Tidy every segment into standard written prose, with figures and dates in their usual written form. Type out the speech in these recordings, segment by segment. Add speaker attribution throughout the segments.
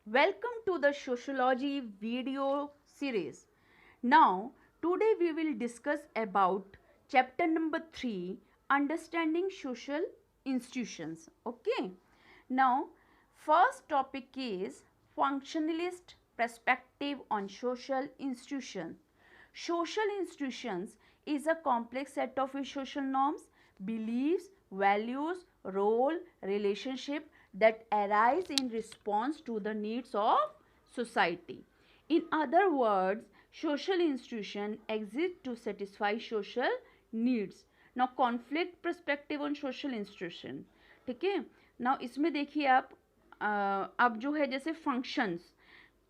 Speaker 1: Welcome to the Sociology video series. Now, today we will discuss about chapter number 3, Understanding Social Institutions. Okay. Now, first topic is functionalist perspective on social institutions. Social institutions is a complex set of social norms, beliefs, values, role, relationship that arise in response to the needs of society. In other words, social institutions exist to satisfy social needs. Now, conflict perspective on social institution. ठीक है. Now इसमें देखिए आप अब जो है जैसे functions,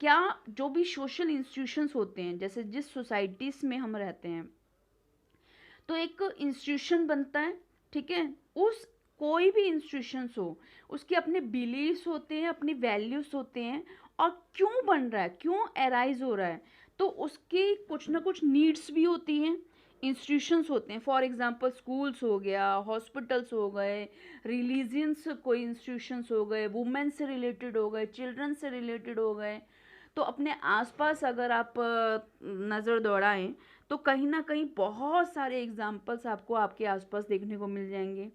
Speaker 1: क्या जो भी सोशल इंस्टीट्यूशंस होते हैं, जैसे जिस सोसाइटीज़ में हम रहते हैं, तो एक इंस्टीट्यूशन बनता है. ठीक है. उस कोई भी इंस्टीट्यूशंस हो, उसके अपने बिलीव्स होते हैं, अपनी वैल्यूज़ होते हैं, और क्यों बन रहा है, क्यों एराइज हो रहा है, तो उसकी कुछ ना कुछ नीड्स भी होती हैं. इंस्टीट्यूशंस होते हैं, फॉर एग्जांपल स्कूल्स हो गया, हॉस्पिटल्स हो गए, रिलीजियंस कोई इंस्टीट्यूशंस हो गए, वुमेन से रिलेटेड हो गए, चिल्ड्रन से रिलेटेड हो गए. तो अपने आसपास अगर आप नज़र दौड़ाएं तो कहीं ना कहीं बहुत सारे एग्जाम्पल्स आपको आपके आसपास देखने को मिल जाएंगे.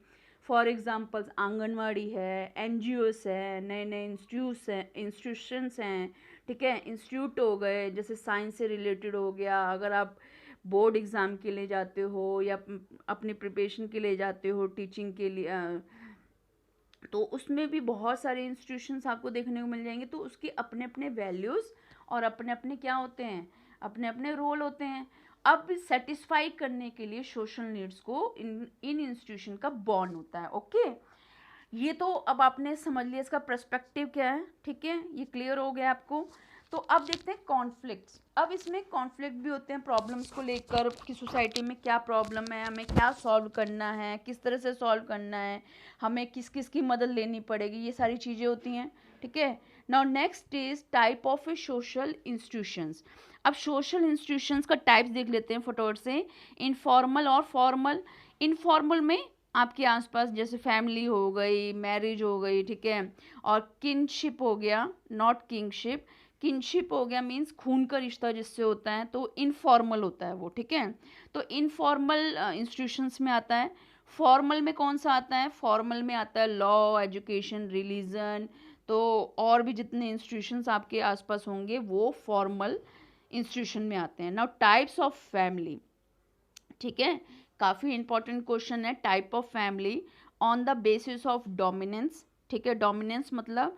Speaker 1: फॉर एग्जाम्पल्स आंगनवाड़ी है, एनजीओस है, नए नए इंस्टीट्यूशंस हैं. ठीक है. इंस्टीट्यूट हो गए, जैसे साइंस से रिलेटेड हो गया, अगर आप बोर्ड एग्ज़ाम के लिए जाते हो या अपनी प्रिपरेशन के लिए जाते हो, टीचिंग के लिए, तो उसमें भी बहुत सारे इंस्टीट्यूशंस आपको देखने को मिल जाएंगे. तो उसके अपने अपने वैल्यूज़ और अपने अपने क्या होते हैं, अपने अपने रोल होते हैं. अब सेटिस्फाई करने के लिए सोशल नीड्स को इन इंस्टीट्यूशन का बॉन्ड होता है. ओके. ये तो अब आपने समझ लिया इसका पर्सपेक्टिव क्या है. ठीक है, ये क्लियर हो गया आपको. तो अब देखते हैं कॉन्फ्लिक्ट्स. अब इसमें कॉन्फ्लिक्ट भी होते हैं प्रॉब्लम्स को लेकर कि सोसाइटी में क्या प्रॉब्लम है, हमें क्या सॉल्व करना है, किस तरह से सॉल्व करना है, हमें किस किस की मदद लेनी पड़ेगी, ये सारी चीज़ें होती हैं. ठीक है. Now next is type of A social institutions. अब सोशल इंस्टीट्यूशंस का टाइप्स देख लेते हैं फटाफट से. इनफॉर्मल और फॉर्मल. इनफॉर्मल में आपके आसपास जैसे फैमिली हो गई, मैरिज हो गई. ठीक है. और किनशिप हो गया, नॉट किंगशिप. किनशिप हो गया मीन्स खून का रिश्ता जिससे होता है, तो इनफॉर्मल होता है वो. ठीक है. तो इनफॉर्मल इंस्टीट्यूशंस में आता है. फॉर्मल में कौन सा आता है, फॉर्मल में आता है लॉ, एजुकेशन, रिलीजन. तो और भी जितने इंस्टीट्यूशंस आपके आसपास होंगे वो फॉर्मल इंस्टीट्यूशन में आते हैं. Now types of family. ठीक है. काफ़ी इंपॉर्टेंट क्वेश्चन है. Type of family on the basis of dominance. ठीक है. डोमिनेंस मतलब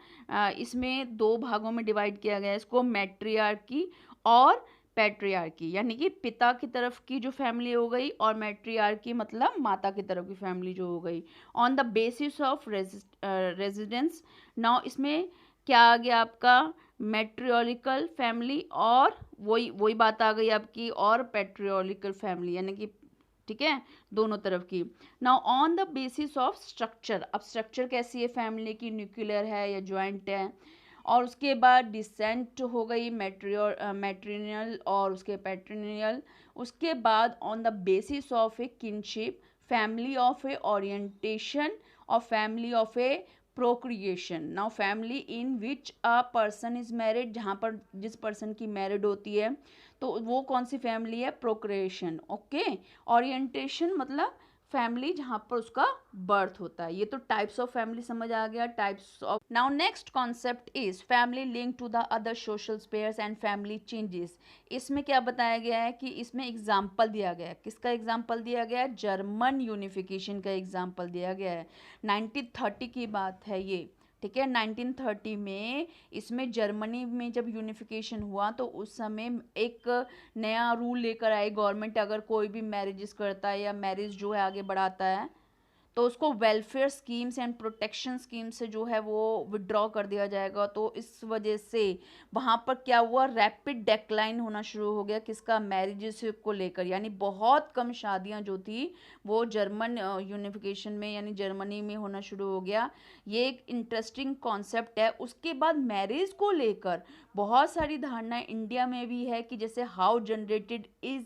Speaker 1: इसमें दो भागों में डिवाइड किया गया है इसको, मैट्रियार्की और पैट्रियार्की. यानी कि पिता की तरफ की जो फैमिली हो गई, और मैट्रियार्की मतलब माता की तरफ की फैमिली जो हो गई. On the basis of residence. Now इसमें क्या आ गया आपका, मैट्रियोलिकल फैमिली, और वही वही बात आ गई आपकी, और पैट्रियोलिकल फैमिली, यानी कि ठीक है, दोनों तरफ की. Now on the basis of structure. अब स्ट्रक्चर कैसी है फैमिली की, न्यूक्लियर है या ज्वाइंट है. और उसके बाद डिसेंट हो गई, मैट्रिनियल और उसके पैट्रिनियल. उसके बाद on the basis of a kinship, family of a orientation, और family of a procreation. Now family in which a person is married, जहाँ पर जिस पर्सन की मैरिड होती है, तो वो कौन सी फैमिली है, प्रोक्रिएशन. ओके. ओरिएंटेशन मतलब फैमिली जहाँ पर उसका बर्थ होता है. ये तो टाइप्स ऑफ फैमिली समझ आ गया, types of. Now next concept is family link to the other social spheres and family changes. इसमें क्या बताया गया है कि इसमें एग्जाम्पल दिया गया है. किसका एग्जाम्पल दिया गया है, जर्मन यूनिफिकेशन का एग्जाम्पल दिया गया है. 1930 की बात है ये. ठीक है. 1930 में इसमें जर्मनी में जब यूनिफिकेशन हुआ तो उस समय एक नया रूल लेकर आई गवर्नमेंट, अगर कोई भी मैरिजेस करता है या मैरिज जो है आगे बढ़ाता है, तो उसको welfare schemes and protection scheme से जो है वो विड्रॉ कर दिया जाएगा. तो इस वजह से वहाँ पर क्या हुआ, रैपिड डेक्लाइन होना शुरू हो गया किसका, मैरिजेस को लेकर. यानी बहुत कम शादियाँ जो थी वो जर्मन यूनिफिकेशन में यानी जर्मनी में होना शुरू हो गया. ये एक इंटरेस्टिंग कॉन्सेप्ट है. उसके बाद मैरिज को लेकर बहुत सारी धारणाएं इंडिया में भी है कि जैसे how generated is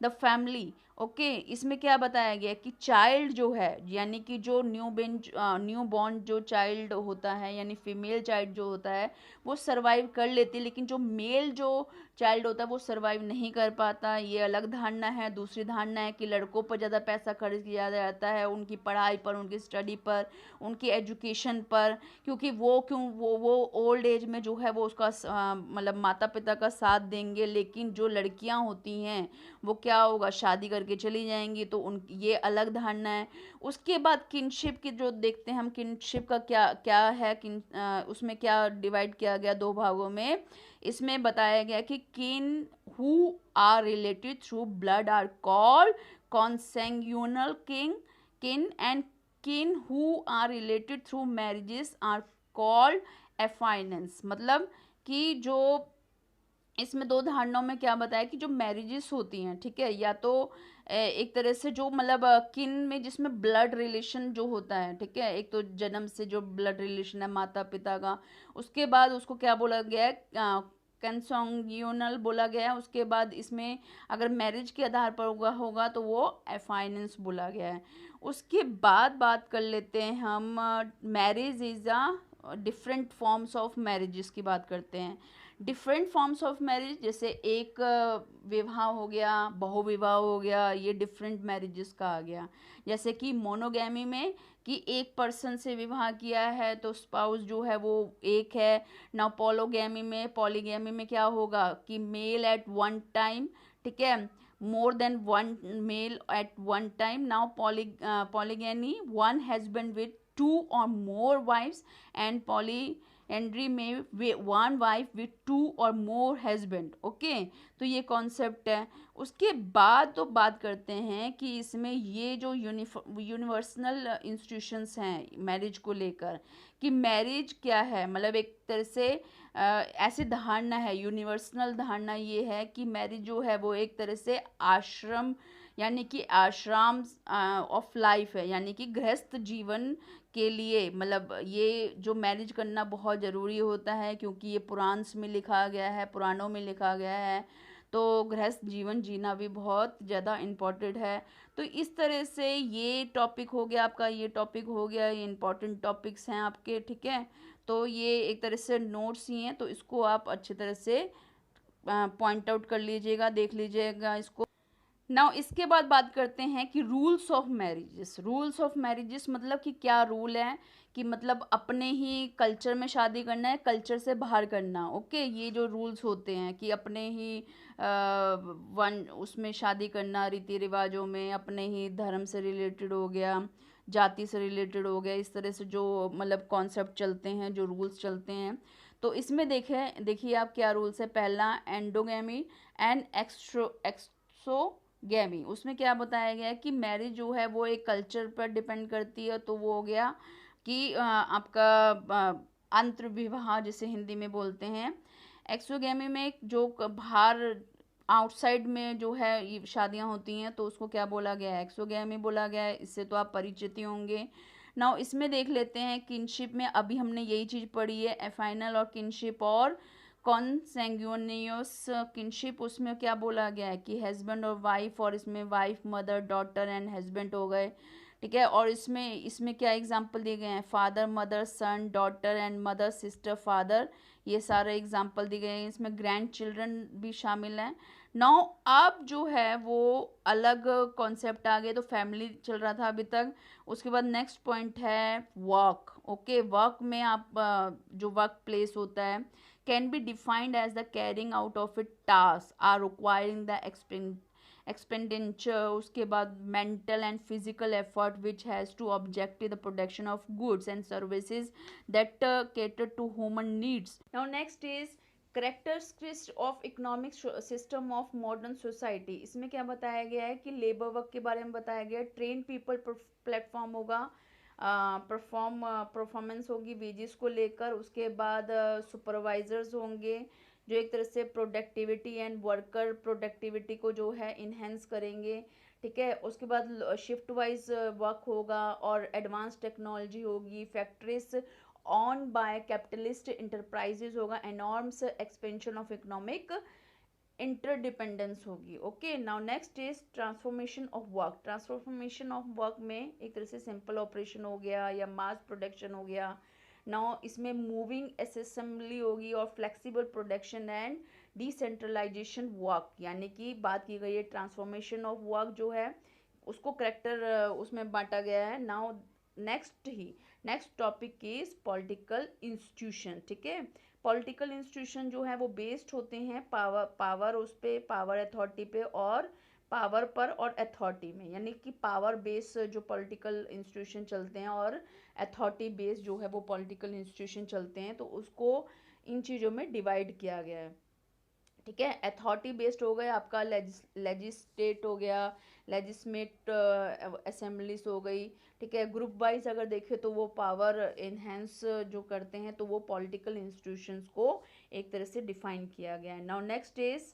Speaker 1: the family. Okay, इसमें क्या बताया गया कि चाइल्ड जो है, यानी कि जो न्यू बॉर्न जो चाइल्ड होता है, यानी फीमेल चाइल्ड जो होता है वो सरवाइव कर लेती है, लेकिन जो मेल जो चाइल्ड होता है वो सरवाइव नहीं कर पाता। ये अलग धारणा है। दूसरी धारणा है कि लड़कों पर ज़्यादा पैसा खर्च किया जाता है, उनकी पढ़ाई पर, उनकी स्टडी पर, उनकी एजुकेशन पर, क्योंकि वो ओल्ड एज में जो है वो उसका मतलब माता पिता का साथ देंगे, लेकिन जो लड़कियां होती हैं वो क्या होगा, शादी करके चली जाएंगी। तो उन ये अलग धारणा है। उसके बाद किनशिप की जो देखते हैं हम, किनशिप का क्या क्या है, उसमें क्या डिवाइड किया गया दो भागों में। इसमें बताया गया कि kin who are related through blood are called consanguineal kin and kin who are related through marriages are called affines. मतलब कि जो इसमें दो धारणाओं में क्या बताया कि जो मैरिजेस होती हैं, ठीक है, या तो एक तरह से जो मतलब किन में जिसमें ब्लड रिलेशन जो होता है, ठीक है, एक तो जन्म से जो ब्लड रिलेशन है माता पिता का, उसके बाद उसको क्या बोला गया है, कंसोंगियोनल बोला गया है। उसके बाद इसमें अगर मैरिज के आधार पर होगा तो वो एफाइनेंस बोला गया है। उसके बाद बात कर लेते हैं हम, marriage is a different forms of marriages की बात करते हैं। डिफरेंट फॉर्म्स ऑफ मैरिज, जैसे एक विवाह हो गया, बहुविवाह हो गया, ये डिफरेंट मैरिजेस का आ गया। जैसे कि मोनोगैमी में कि एक पर्सन से विवाह किया है तो स्पाउस जो है वो एक है। ना पॉलीगैमी में क्या होगा कि मेल एट वन टाइम, ठीक है, more than one male at one time. Now polygamy, one husband with two और मोर वाइफ्स, एंड पॉलीएंड्री में वन वाइफ विथ टू और मोर हस्बैंड। ओके, तो ये कॉन्सेप्ट है। उसके बाद तो बात करते हैं कि इसमें ये जो यूनिवर्सल इंस्टीट्यूशंस हैं मैरिज को लेकर, कि मैरिज क्या है, मतलब एक तरह से ऐसी धारणा है, यूनिवर्सल धारणा ये है कि मैरिज जो है वो एक तरह से आश्रम, यानी कि आश्रम ऑफ लाइफ है, यानी कि गृहस्थ जीवन के लिए, मतलब ये जो मैरिज करना बहुत ज़रूरी होता है, क्योंकि ये पुराण में लिखा गया है, पुराणों में लिखा गया है। तो गृहस्थ जीवन जीना भी बहुत ज़्यादा इम्पोर्टेंट है। तो इस तरह से ये टॉपिक हो गया आपका, ये टॉपिक हो गया, ये इम्पोर्टेंट टॉपिक्स हैं आपके, ठीक है। तो ये एक तरह से नोट्स ही हैं, तो इसको आप अच्छी तरह से पॉइंट आउट कर लीजिएगा, देख लीजिएगा इसको। नाउ इसके बाद बात करते हैं कि rules of marriages. Rules of marriages मतलब कि क्या रूल है, कि मतलब अपने ही कल्चर में शादी करना है, कल्चर से बाहर करना। ओके, ये जो रूल्स होते हैं कि अपने ही वन उसमें शादी करना, रीति रिवाजों में, अपने ही धर्म से रिलेटेड हो गया, जाति से रिलेटेड हो गया, इस तरह से जो मतलब कॉन्सेप्ट चलते हैं, जो रूल्स चलते हैं। तो इसमें देखिए आप क्या रूल्स है। पहला, एंडोगैमी एंड एक्सोगैमी। उसमें क्या बताया गया है कि मैरिज जो है वो एक कल्चर पर डिपेंड करती है। तो वो हो गया कि आपका अंतर विवाह जिसे हिंदी में बोलते हैं। एक्सोगैमी में जो बाहर आउटसाइड में जो है ये शादियां होती हैं, तो उसको क्या बोला गया है, एक्सोगैमी बोला गया है। इससे तो आप परिचित ही होंगे। नाउ इसमें देख लेते हैं किनशिप में, अभी हमने यही चीज़ पढ़ी है, एफाइनल और किनशिप और कॉन्सेंग्यूनियस किनशिप। उसमें क्या बोला गया है कि हस्बैंड और वाइफ, और इसमें wife, mother, daughter and husband हो गए, ठीक है। और इसमें क्या एग्जाम्पल दिए गए हैं, father, mother, son, daughter and mother, sister, father, ये सारे एग्जाम्पल दिए गए हैं। इसमें ग्रैंड चिल्ड्रन भी शामिल हैं। नाउ अब जो है वो अलग कॉन्सेप्ट आ गए, तो फैमिली चल रहा था अभी तक। उसके बाद नेक्स्ट पॉइंट है वर्क। ओके, वर्क में आप जो वर्क प्लेस होता है can be defined as the carrying out of a task or requiring the expenditure. उसके बाद mental and physical effort which has to objective the production of goods and services that cater to human needs. Now next is characteristics of economic system of modern society. इसमें क्या बताया गया है कि labour work के बारे में बताया गया है। ट्रेन पीपल प्लेटफॉर्म होगा, परफॉर्मेंस होगी वेजेस को लेकर। उसके बाद सुपरवाइजर्स होंगे जो एक तरह से प्रोडक्टिविटी एंड वर्कर प्रोडक्टिविटी को जो है इन्हेंस करेंगे, ठीक है। उसके बाद शिफ्ट वाइज वर्क होगा और एडवांस टेक्नोलॉजी होगी। Factories owned by capitalist enterprises होगा। Enormous expansion of economic interdependence होगी। Okay, now next is transformation of work. Transformation of work में एक तरह से सिंपल ऑपरेशन हो गया या मास प्रोडक्शन हो गया। नाउ इसमें मूविंग असेंबली होगी और flexible production and decentralisation work, यानी कि बात की गई है ट्रांसफॉर्मेशन ऑफ वर्क जो है उसको करेक्टर उसमें बांटा गया है। Now next topic is political institution. ठीक है, पॉलिटिकल इंस्टीट्यूशन जो है वो बेस्ड होते हैं पावर उस पे, पावर अथॉरिटी पे और पावर पर और अथॉरिटी में, यानी कि पावर बेस जो पॉलिटिकल इंस्टीट्यूशन चलते हैं और अथॉरिटी बेस जो है वो पॉलिटिकल इंस्टीट्यूशन चलते हैं, तो उसको इन चीज़ों में डिवाइड किया गया है। ठीक है, अथॉरिटी बेस्ड हो गया आपका लेजिस्लेट हो गया, लेजिस्लेट असेंबलीज हो गई। ठीक है, ग्रुप वाइज अगर देखें तो वो पावर इन्हेंस जो करते हैं तो वो पॉलिटिकल इंस्टीट्यूशंस को एक तरह से डिफाइन किया गया है। नाउ नेक्स्ट इज,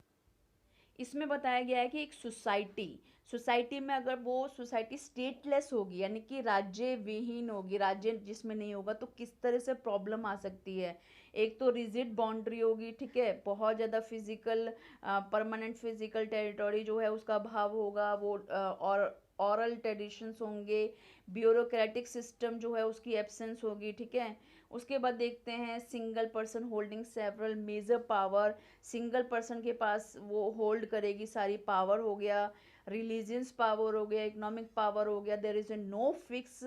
Speaker 1: इसमें बताया गया है कि एक सोसाइटी में अगर वो सोसाइटी स्टेटलेस होगी यानी कि राज्य विहीन होगी, राज्य जिसमें नहीं होगा, तो किस तरह से प्रॉब्लम आ सकती है। एक तो रिजिड बाउंड्री होगी, ठीक है, बहुत ज़्यादा फिजिकल परमानेंट फिजिकल टेरिटरी जो है उसका अभाव होगा, वो और ऑरल ट्रेडिशंस होंगे, ब्यूरोक्रेटिक सिस्टम जो है उसकी एब्सेंस होगी। ठीक है, उसके बाद देखते हैं single person holding several major power, single person के पास वो होल्ड करेगी सारी पावर हो गया, रिलीजियस पावर हो गया, इकोनॉमिक पावर हो गया, there is a no fix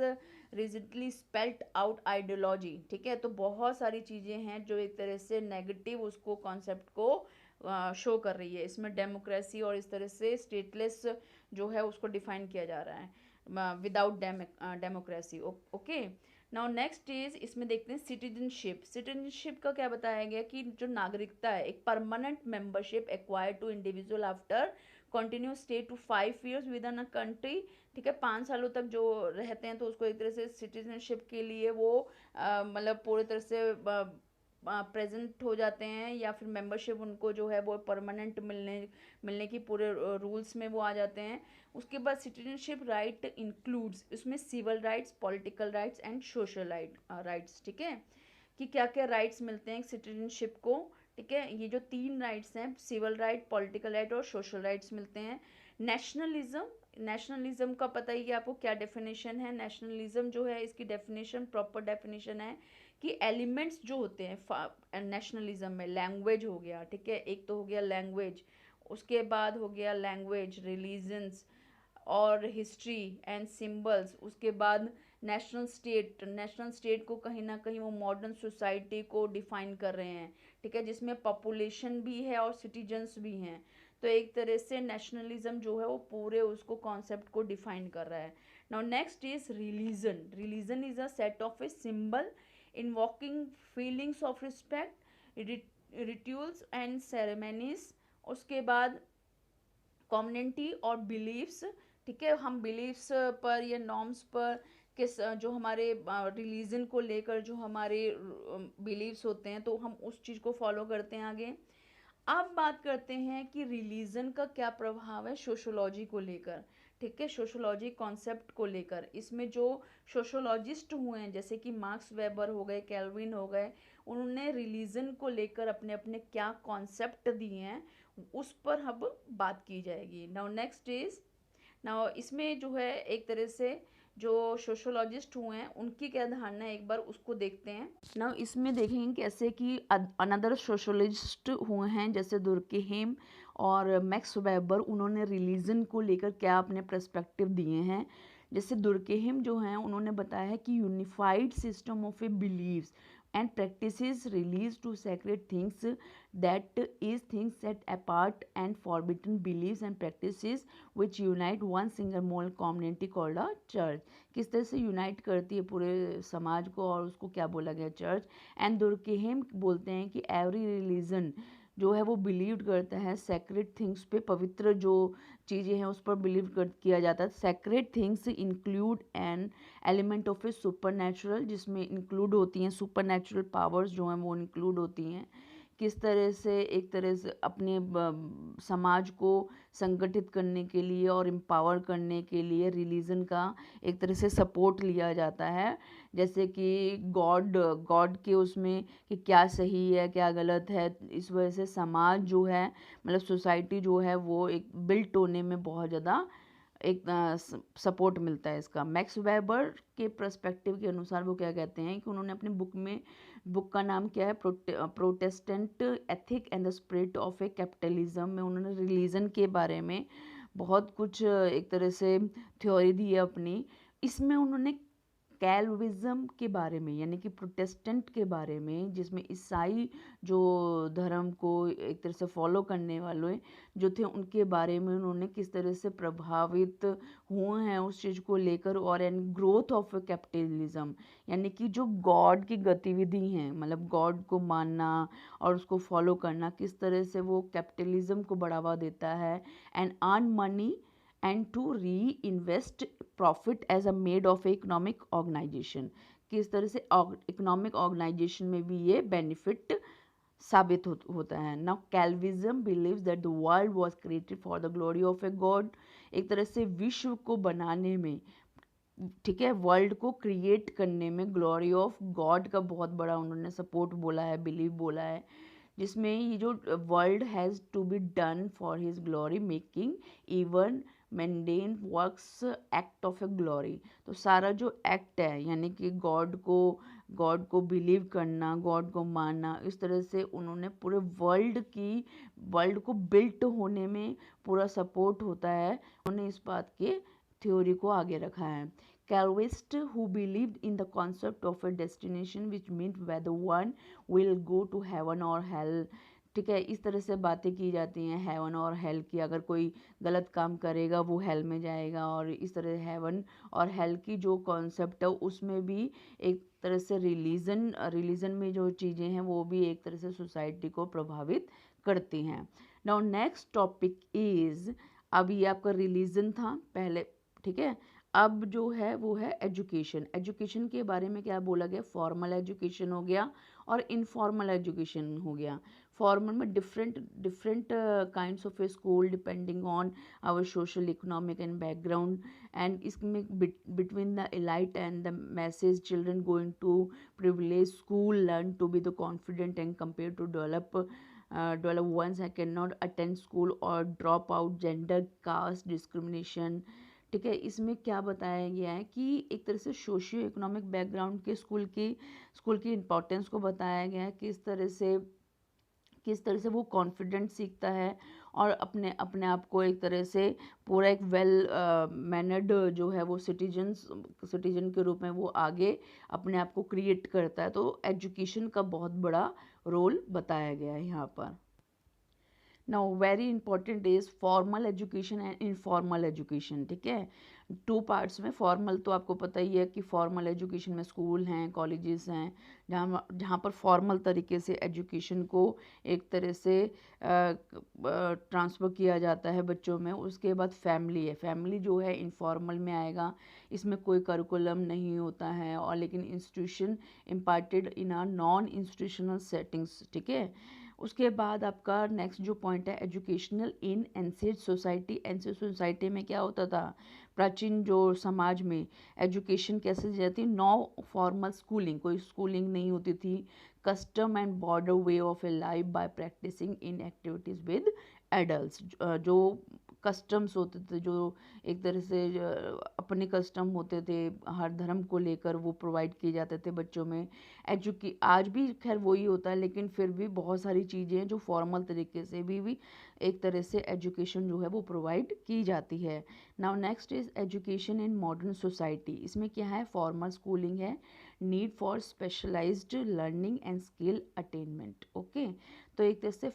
Speaker 1: rigidly spelt out ideology. ठीक है, तो बहुत सारी चीज़ें हैं जो एक तरह से नेगेटिव उसको कॉन्सेप्ट को शो कर रही है। इसमें डेमोक्रेसी और इस तरह से स्टेटलेस जो है उसको डिफाइन किया जा रहा है without democracy. Okay, now next is, इसमें देखते हैं सिटीजनशिप का क्या बताया गया कि जो नागरिकता है, एक permanent membership acquire to individual after continue stay to 5 years within a country. ठीक है, 5 सालों तक जो रहते हैं तो उसको एक तरह से सिटीजनशिप के लिए वो मतलब पूरी तरह से प्रेजेंट हो जाते हैं, या फिर मेंबरशिप उनको जो है वो परमानेंट मिलने की पूरे रूल्स में वो आ जाते हैं। उसके बाद सिटीजनशिप राइट इंक्लूड्स, उसमें civil rights, political rights and social rights. ठीक है, कि क्या क्या राइट्स मिलते हैं सिटीजनशिप को। ठीक है, ये जो 3 राइट्स हैं, सिविल राइट, पॉलिटिकल राइट और सोशल राइट्स मिलते हैं। नेशनलिज्म का पता ही है आपको क्या डेफिनेशन है। नेशनलिज्म जो है इसकी डेफिनेशन, प्रॉपर डेफिनेशन है कि एलिमेंट्स जो होते हैं नेशनलिज्म में, लैंग्वेज हो गया, ठीक है, एक तो हो गया लैंग्वेज, उसके बाद हो गया लैंग्वेज, रिलीजन्स और हिस्ट्री एंड सिंबल्स, उसके बाद नेशनल स्टेट को कहीं ना कहीं वो मॉडर्न सोसाइटी को डिफाइन कर रहे हैं। ठीक है, जिसमें पॉपुलेशन भी है और सिटीजन्स भी हैं, तो एक तरह से नेशनलिज्म जो है वो पूरे उसको कॉन्सेप्ट को डिफाइन कर रहा है। Now next is religion is a set of a symbol invoking feelings of respect, rituals and ceremonies. उसके बाद कम्युनिटी और बिलीव्स। ठीक है, हम बिलीव्स पर या नॉर्म्स पर किस जो हमारे रिलीजन को लेकर जो हमारे बिलीव्स होते हैं तो हम उस चीज़ को फॉलो करते हैं आगे। अब बात करते हैं कि रिलीजन का क्या प्रभाव है सोशोलॉजी को लेकर। ठीक है, सोशोलॉजी कॉन्सेप्ट को लेकर इसमें जो सोशोलॉजिस्ट हुए हैं जैसे कि मार्क्स वेबर हो गए, कैल्विन हो गए, उन्होंने रिलीजन को लेकर अपने अपने क्या कॉन्सेप्ट दिए हैं उस पर अब बात की जाएगी। नाउ इसमें जो है एक तरह से जो सोशोलॉजिस्ट हुए हैं उनकी क्या धारणा है एक बार उसको देखते हैं। नाउ इसमें देखेंगे कैसे कि अनदर सोशोलॉजिस्ट हुए हैं जैसे दुर्केहेम और मैक्स वेबर, उन्होंने रिलीजन को लेकर क्या अपने पर्सपेक्टिव दिए हैं। जैसे दुर्केहेम जो हैं उन्होंने बताया है कि unified system of a believes and practices released to sacred things, that is things set apart and forbidden beliefs and practices which unite one single moral community called a church। किस तरह से यूनाइट करती है पूरे समाज को और उसको क्या बोला गया, चर्च। एंड दुर्केहेम बोलते हैं कि एवरी रिलीजन जो है वो बिलीव करता है सैक्रेड थिंग्स पे, पवित्र जो चीज़ें हैं उस पर बिलीव किया जाता है। Sacred things include an element of A super natural, जिसमें इंक्लूड होती हैं सुपर नेचुरल पावर्स जो हैं वो इंक्लूड होती हैं। किस तरह से एक तरह से अपने समाज को संगठित करने के लिए और एम्पावर करने के लिए रिलीजन का एक तरह से सपोर्ट लिया जाता है, जैसे कि गॉड गॉड के उसमें कि क्या सही है क्या गलत है। इस वजह से समाज जो है, मतलब सोसाइटी जो है, वो एक बिल्ट होने में बहुत ज़्यादा एक सपोर्ट मिलता है इसका। मैक्स वेबर के पर्सपेक्टिव के अनुसार वो क्या कहते हैं कि उन्होंने अपनी बुक का नाम क्या है, Protestant ethic and the spirit of A capitalism में उन्होंने रिलीजन के बारे में बहुत कुछ एक तरह से थ्योरी दी है अपनी। इसमें उन्होंने कैल्विज्म के बारे में, यानी कि प्रोटेस्टेंट के बारे में, जिसमें ईसाई जो धर्म को एक तरह से फॉलो करने वाले जो थे उनके बारे में उन्होंने किस तरह से प्रभावित हुए हैं उस चीज़ को लेकर, और एंड ग्रोथ ऑफ कैपिटलिज्म, यानी कि जो गॉड की गतिविधि हैं, मतलब गॉड को मानना और उसको फॉलो करना, किस तरह से वो कैपिटलिज्म को बढ़ावा देता है and earn money and to reinvest profit as a mode of economic organisation. किस तरह से इकोनॉमिक ऑर्गेनाइजेशन में भी ये बेनिफिट साबित होता है। Now Calvinism believes that the world was created for the glory of a God. एक तरह से विश्व को बनाने में, ठीक है, वर्ल्ड को क्रिएट करने में ग्लोरी ऑफ गॉड का बहुत बड़ा उन्होंने सपोर्ट बोला है, बिलीव बोला है, जिसमें ये जो world has to be done for his glory, making even mundane works act of a glory. तो सारा जो एक्ट है, यानी कि गॉड को बिलीव करना, गॉड को मानना, इस तरह से उन्होंने पूरे वर्ल्ड को बिल्ट होने में पूरा सपोर्ट होता है। उन्होंने इस बात के थ्योरी को आगे रखा है। Calvinists who believed in the concept of a destination which meant whether one will go to heaven or hell, ठीक है, इस तरह से बातें की जाती हैं हेवन और हेल की। अगर कोई गलत काम करेगा वो हेल में जाएगा, और इस तरह हेवन और हेल की जो कॉन्सेप्ट है उसमें भी एक तरह से रिलीजन में जो चीज़ें हैं वो भी एक तरह से सोसाइटी को प्रभावित करती हैं। नाउ नेक्स्ट टॉपिक इज़, अब ये आपका रिलीजन था पहले, ठीक है। अब जो है वो है एजुकेशन। एजुकेशन के बारे में क्या बोला गया, फॉर्मल एजुकेशन हो गया और इनफॉर्मल एजुकेशन हो गया। फॉर्मल में different kinds of a school depending on our social economic and background, and इसमें between the elite and the masses children going to privilege school learn to be the confident and compare to develop ones I cannot attend school or drop out, gender, caste discrimination, ठीक है। इसमें क्या बताया गया है कि एक तरह से सोशियो इकोनॉमिक बैकग्राउंड के स्कूल की इम्पोर्टेंस को बताया गया है, किस तरह से वो कॉन्फिडेंट सीखता है और अपने आप को एक तरह से पूरा एक वेल मैनर्ड जो है वो सिटीजन के रूप में वो आगे अपने आप को क्रिएट करता है। तो एजुकेशन का बहुत बड़ा रोल बताया गया है यहाँ पर। Now very important is formal education and informal education, ठीक है। टू पार्ट्स में, फॉर्मल तो आपको पता ही है कि फॉर्मल एजुकेशन में स्कूल हैं, कॉलेजेस हैं, जहाँ पर फॉर्मल तरीके से एजुकेशन को एक तरह से ट्रांसफ़र किया जाता है बच्चों में। उसके बाद फैमिली है, फैमिली जो है इनफॉर्मल में आएगा, इसमें कोई करिकुलम नहीं होता है, और लेकिन institution imparted in are non institutional settings, ठीक है। उसके बाद आपका नेक्स्ट जो पॉइंट है एजुकेशनल इन एंशिएंट सोसाइटी। एंशिएंट सोसाइटी में क्या होता था, प्राचीन जो समाज में एजुकेशन कैसे दी जाती, नो फॉर्मल स्कूलिंग, कोई स्कूलिंग नहीं होती थी। Custom and broader way of a life by practising in activities with adults. जो कस्टम्स होते थे, जो एक तरह से अपने कस्टम होते थे हर धर्म को लेकर, वो प्रोवाइड किए जाते थे बच्चों में। आज भी खैर वही होता है, लेकिन फिर भी बहुत सारी चीज़ें हैं जो फॉर्मल तरीके से भी एक तरह से एजुकेशन जो है वो प्रोवाइड की जाती है। Now next is education in modern society. इसमें क्या है, फॉर्मल स्कूलिंग है, need for specialised learning and skill attainment, okay. तो एक तरह से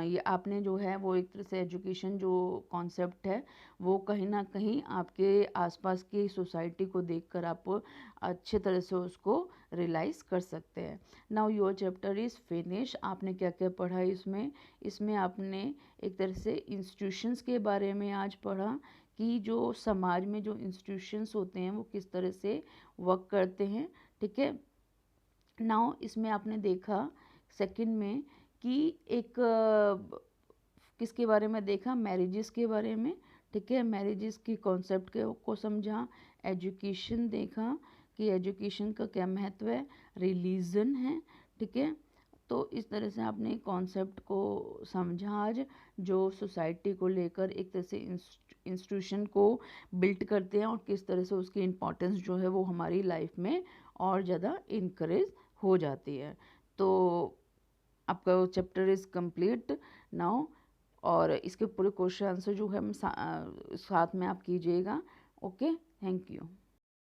Speaker 1: ये आपने जो है वो एक तरह से एजुकेशन जो कॉन्सेप्ट है वो कहीं ना कहीं आपके आसपास की सोसाइटी को देखकर आप अच्छे तरह से उसको रियलाइज़ कर सकते हैं। Now your chapter is finish. आपने क्या क्या पढ़ा इसमें आपने एक तरह से इंस्टीट्यूशंस के बारे में आज पढ़ा कि जो समाज में जो इंस्टीट्यूशंस होते हैं वो किस तरह से वर्क करते हैं, ठीक है। नाउ इसमें आपने देखा सेकंड में कि एक किसके बारे में देखा, मैरिजेस के बारे में, ठीक है, मैरिजेस की कॉन्सेप्ट को समझा, एजुकेशन देखा कि एजुकेशन का क्या महत्व है, रिलीजन है, ठीक है। तो इस तरह से आपने कॉन्सेप्ट को समझा आज, जो सोसाइटी को लेकर एक तरह से इंस्टीट्यूशन को बिल्ड करते हैं और किस तरह से उसकी इम्पोर्टेंस जो है वो हमारी लाइफ में और ज़्यादा इनक्रीज हो जाती है। तो आपका चैप्टर इज़ कंप्लीट नाउ, और इसके पूरे क्वेश्चन आंसर जो है साथ में आप कीजिएगा। Okay, thank you.